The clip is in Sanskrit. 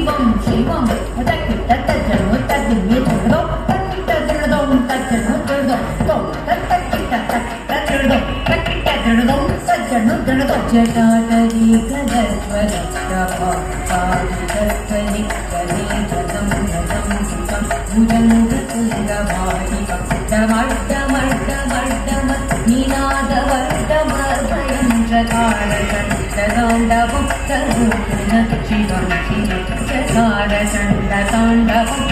शिवं शिवं तत्किटतजनु तद्दिमितुडो तत्किटतजनुदो तज्जनुदो तत्किटतजनुदो तत्किटतजनुदो सज्जनुदो जटाटरी कलज्वलप्रभाकालिकस्वनि कलेजनं रजं सुतं भुजङ्गतुङ्गवाहिकं डमड्डमड्डमड्डमनिनादवर्डमर्भयं चकारचण्डताण्डवं करुण शिवं शिवं चकारचण्डताण्डवं